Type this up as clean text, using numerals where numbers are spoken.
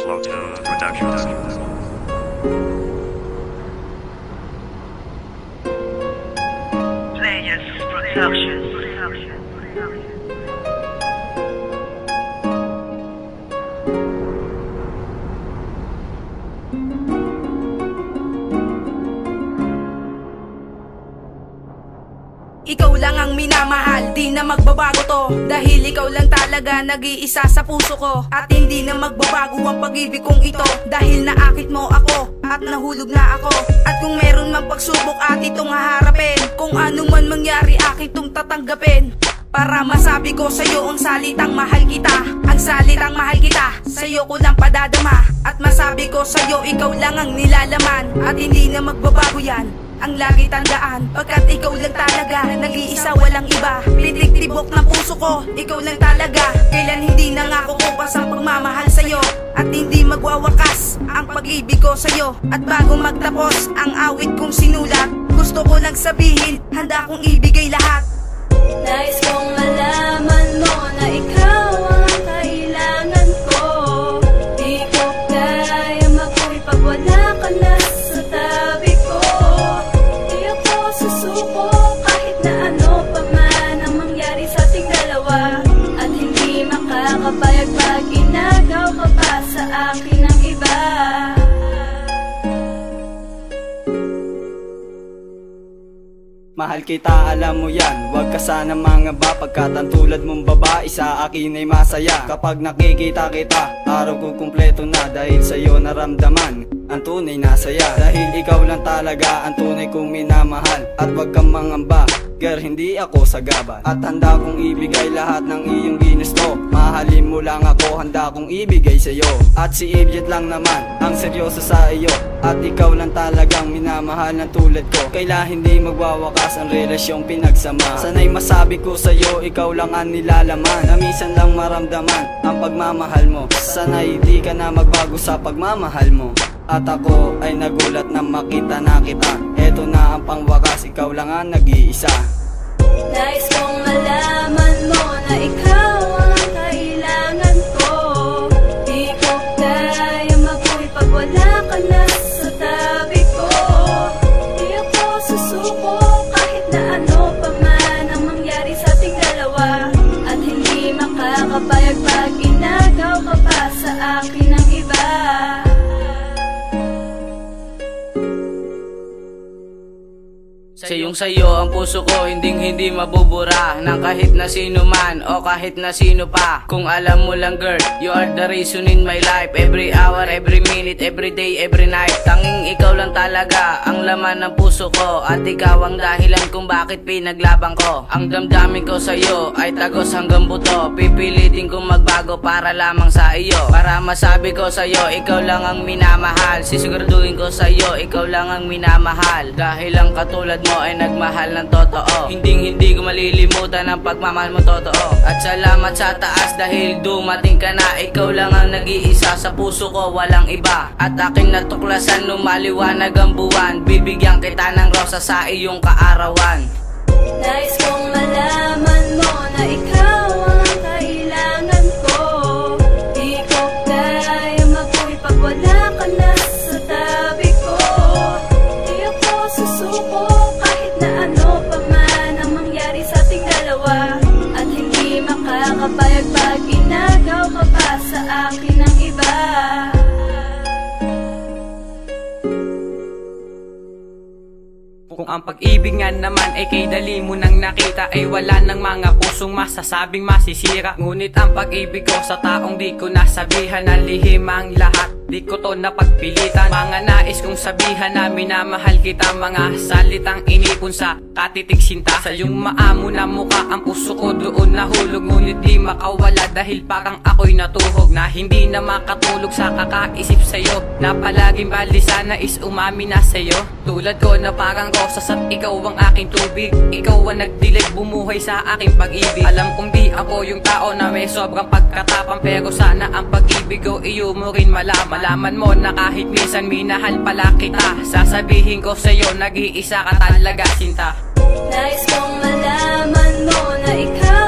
Slow Tune Productions. Players Productions. Ikaw lang ang minamahal, di na magbabago to. Dahil ikaw lang talaga nag-iisa sa puso ko. At hindi na magbabago ang pag-ibig kong ito. Dahil naakit mo ako at nahulog na ako. At kung meron mang pagsubok at itong haharapin, kung ano man mangyari aking itong tatanggapin. Para masabi ko sa'yo ang salitang mahal kita. Ang salitang mahal kita, sa'yo ko lang padadama. At masabi ko sa'yo ikaw lang ang nilalaman. At hindi na magbabago yan, ang lagi tandaan. Pagkat ikaw lang talaga, nag-iisa walang iba. Pitik-tibok ng puso ko, ikaw lang talaga. Kailan hindi na nga kukupas ang pagmamahal sa'yo. At hindi magwawakas ang pag-ibig ko sa'yo. At bago magtapos ang awit kong sinulat, gusto ko lang sabihin, handa kong ibigay lahat. Nais kong malaman mo na ikaw ang kailangan ko. Di ko kaya mabuhay pag wala ka na sa tabi ko. Di ako susuko kahit na ano pa man ang mangyari sa ating dalawa. At hindi makakapayag pag ginagaw ka pa sa akin ng iba. Mahal kita, alam mo yan, wag ka sana mangaba. Pagkat ang tulad mong babae sa akin ay masaya. Kapag nakikita kita, araw ko kumpleto na. Dahil sa'yo naramdaman ang tunay na saya. Dahil ikaw lang talaga ang tunay kong minamahal. At wag kang mangamba, girl, hindi ako sagabal. At handa kong ibigay lahat ng iyong ginusto. Mahalin mo lang ako, handa kong ibigay sa'yo. At si Evyet lang naman ang seryoso sa iyo. At ikaw lang talagang minamahal ng tulad ko. Kailan hindi magwawakas ang relasyong pinagsama. Sana'y masabi ko sa'yo, ikaw lang ang nilalaman. Na minsan lang maramdaman ang pagmamahal mo. Sana'y di ka na magbago sa pagmamahal mo. At ako ay nagulat na makita na kita. Eto na ang pangwakas, ikaw lang ang nag-iisa. Nais kong malaman mo na ikaw ang kailangan ko. Di ko kaya mabuhay pag wala ka na sa tabi ko. Di ako susuko kahit na ano pa man ang mangyari sa ating dalawa. At hindi makakapayag pag ginagaw ka pa sa akin ng iba. Sayong-sayo ang puso ko, hindi mabubura ng kahit na sino man o kahit na sino pa. Kung alam mo lang girl, you are the reason in my life. Every hour, every minute, every day, every night. Tanging ikaw lang talaga ang laman ng puso ko. At ikaw ang dahilan kung bakit pinaglabang ko. Ang damdamin ko sa'yo ay tagos hanggang buto. Pipilitin kong magbago para lamang sa iyo. Para masabi ko sa'yo, ikaw lang ang minamahal. Sisiguraduhin ko sa'yo, ikaw lang ang minamahal. Dahil ang katulad mo ay nagmahal ng totoo. Hindi ko malilimutan ang pagmamahal mo totoo. At salamat sa taas dahil dumating ka na. Ikaw lang ang nag-iisa sa puso ko, walang iba. At aking natuklasan lumaliwanag ang buwan. Bibigyan kita ng rosa sa iyong kaarawan. Nais kong malaman mo na ikaw ang kailangan ko. Di ko kaya mabuhay pag wala ka na sa tabi ko. Di ako susuko kahit na ano pa man ang mangyari sa ating dalawa. At hindi makakapayag pag ginagaw ka pa sa akin ng iba. Kung ang pag-ibig nga naman ay kay dali mo nang nakita, ay wala ng mga pusong masasabing masisira. Ngunit ang pag-ibig ko sa taong di ko nasabihan, na lihim ang lahat, di ko to napagpilitan. Mga nais kong sabihan na minamahal kita, mga salitang inipon sa katitig sinta. Sa iyong maamo na mukha ang puso ko doon nahulog. Ngunit di makawala dahil parang ako'y natuhog, na hindi na makatulog sa kakaisip sa'yo. Na palaging balisa na is umami na sa'yo. Tulad ko na parang rosas at ikaw ang aking tubig. Ikaw ang nagdilig bumuhay sa aking pag-ibig. Alam kong di ako yung tao na may sobrang pagkatapang, pero sana ang pag-ibig ko iyo mo rin malaman. Malaman mo na kahit minsan minahal pala kita. Sasabihin ko sa'yo, nag-iisa ka talaga sinta. Nais kong malaman mo na ikaw